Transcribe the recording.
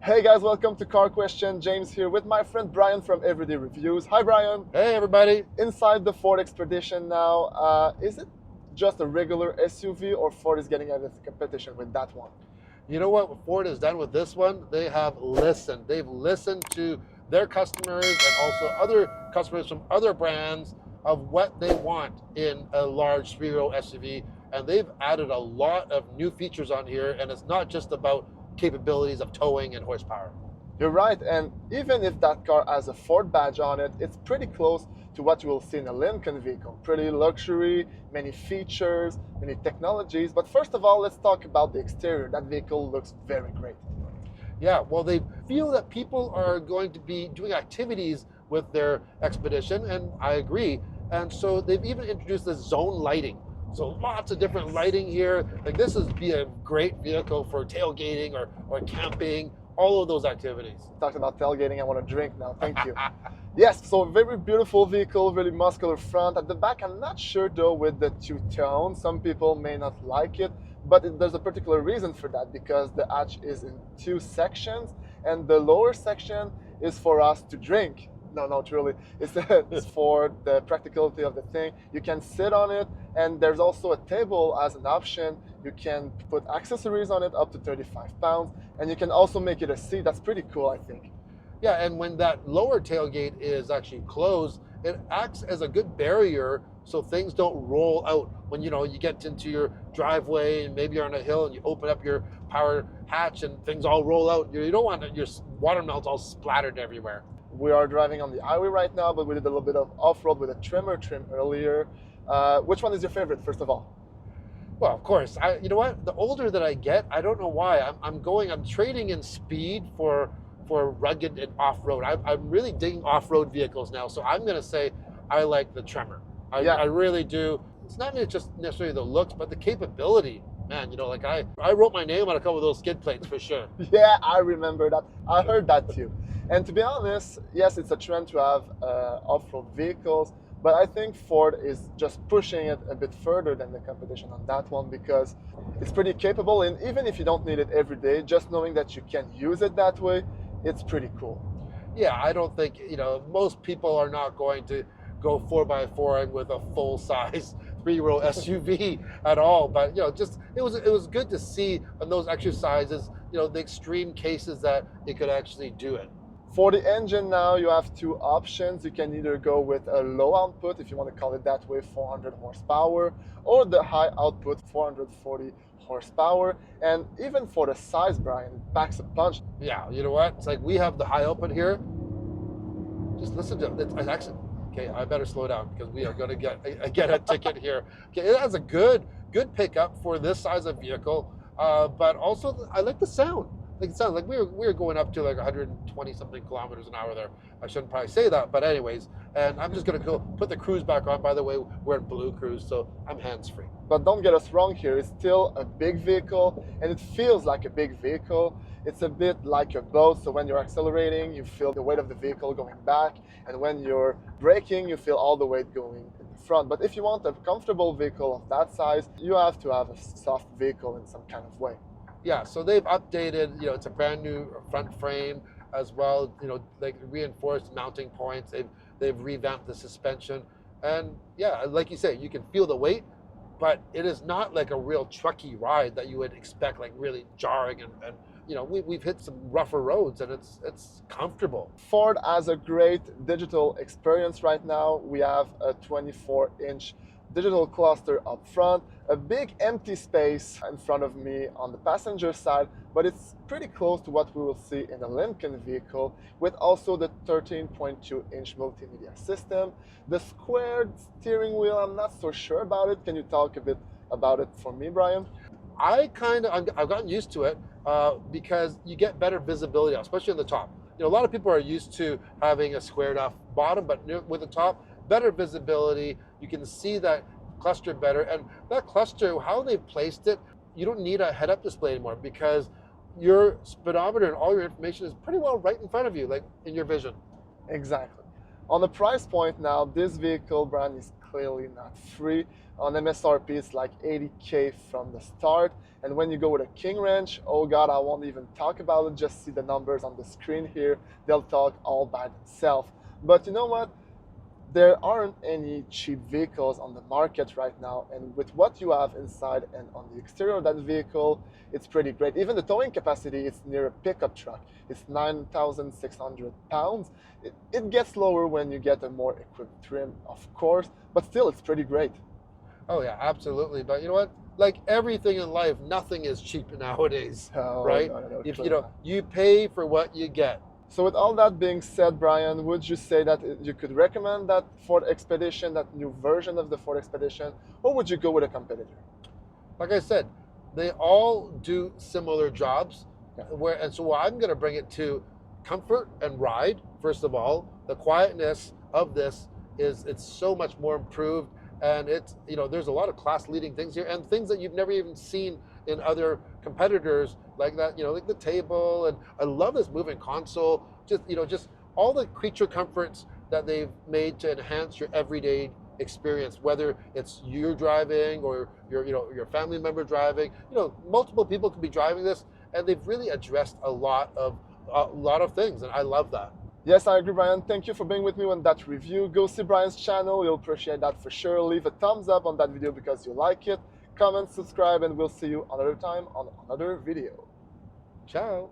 Hey guys, welcome to Car Question. James here with my friend Brian from Everyday Reviews. Hi Brian. Hey everybody. Inside the Ford Expedition now, is it just a regular SUV or Ford is getting out of the competition with that one? You know what Ford has done with this one? They have listened. They've listened to their customers and also other customers from other brands of what they want in a large three-row SUV. And they've added a lot of new features on here. And it's not just about capabilities of towing and horsepower. You're right, and even if that car has a Ford badge on it, it's pretty close to what you will see in a Lincoln vehicle. Pretty luxury, many features, many technologies. But first of all, let's talk about the exterior. That vehicle looks very great. Yeah, well, they feel that people are going to be doing activities with their Expedition, and I agree. And so they've even introduced this zone lighting. So lots of different lighting here. Like this would be a great vehicle for tailgating or camping, all of those activities. Talked about tailgating, I want to drink now, thank you. Yes, so very beautiful vehicle, really muscular front. At the back, I'm not sure though with the two-tone. Some people may not like it, but there's a particular reason for that because the hatch is in two sections and the lower section is for us to drink. No, not really. It's for the practicality of the thing. You can sit on it, and there's also a table as an option. You can put accessories on it up to 35 pounds, and you can also make it a seat. That's pretty cool, I think. Yeah, and when that lower tailgate is actually closed, it acts as a good barrier so things don't roll out. When you get into your driveway and maybe you're on a hill and you open up your power hatch and things all roll out, you don't want your water melt all splattered everywhere. We are driving on the highway right now, but we did a little bit of off-road with a Tremor trim earlier. Which one is your favorite, first of all? Well, of course. You know what? The older that I get, I don't know why. I'm trading in speed for rugged and off-road. I'm really digging off-road vehicles now, so I'm going to say I like the Tremor. I really do. It's not just necessarily the looks, but the capability. Man, like I wrote my name on a couple of those skid plates for sure. Yeah, I remember that. I heard that too. And to be honest, yes, it's a trend to have off-road vehicles, but I think Ford is just pushing it a bit further than the competition on that one because it's pretty capable, and even if you don't need it every day, just knowing that you can use it that way, it's pretty cool. Yeah, I don't think, most people are not going to go 4x4 and with a full-size three-row SUV at all, but just it was good to see on those exercises, the extreme cases that it could actually do it. For the engine now, you have two options. You can either go with a low output, if you want to call it that way, 400 horsepower, or the high output, 440 horsepower. And even for the size, Brian, it packs a punch. Yeah, you know what? It's like we have the high output here. Just listen to it. It's actually, okay, I better slow down because we are going to get a ticket here. Okay, it has a good pickup for this size of vehicle, but also I like the sound. It sounds like we were going up to like 120 something kilometers an hour there. I shouldn't probably say that, but anyways, and I'm just gonna go put the cruise back on. By the way, we're in Blue Cruise, so I'm hands-free. But don't get us wrong here, it's still a big vehicle and it feels like a big vehicle. It's a bit like a boat, so when you're accelerating, you feel the weight of the vehicle going back, and when you're braking, you feel all the weight going in the front. But if you want a comfortable vehicle of that size, you have to have a soft vehicle in some kind of way. Yeah, so they've updated, it's a brand new front frame as well, like reinforced mounting points. They've revamped the suspension. And yeah, like you say, you can feel the weight, but it is not like a real trucky ride that you would expect, like really jarring and we've hit some rougher roads and it's comfortable. Ford has a great digital experience right now. We have a 24-inch digital cluster up front, a big empty space in front of me on the passenger side, but it's pretty close to what we will see in a Lincoln vehicle, with also the 13.2-inch multimedia system. The squared steering wheel, I'm not so sure about it. Can you talk a bit about it for me, Brian? I've gotten used to it because you get better visibility, especially on the top. A lot of people are used to having a squared off bottom, but with the top, better visibility. You can see that cluster better, and that cluster, how they've placed it, you don't need a head-up display anymore because your speedometer and all your information is pretty well right in front of you, like in your vision. Exactly. On the price point now, this vehicle brand is clearly not free. On MSRP, it's like 80K from the start. And when you go with a King Ranch, oh God, I won't even talk about it. Just see the numbers on the screen here. They'll talk all by themselves. But you know what? There aren't any cheap vehicles on the market right now, and with what you have inside and on the exterior of that vehicle, it's pretty great. Even the towing capacity is near a pickup truck. It's 9,600 pounds. It gets lower when you get a more equipped trim, of course, but still, it's pretty great. Oh yeah, absolutely. But you know what? Like everything in life, nothing is cheap nowadays, Oh, right? no, If clearly you know, not. you pay for what you get. So with all that being said, Brian, would you say that you could recommend that Ford Expedition, that new version of the Ford Expedition, or would you go with a competitor? Like I said, they all do similar jobs. Yeah. And so I'm going to bring it to comfort and ride. First of all, the quietness of this is it's so much more improved, and it's there's a lot of class leading things here and things that you've never even seen in other competitors like that. Like the table, and I love this moving console. Just all the creature comforts that they've made to enhance your everyday experience, whether it's you driving or your family member driving. Multiple people could be driving this, and they've really addressed a lot of things, and I love that. Yes, I agree, Brian. Thank you for being with me on that review. Go see Brian's channel. You'll appreciate that for sure. Leave a thumbs up on that video because you like it. Comment, subscribe, and we'll see you another time on another video. Ciao.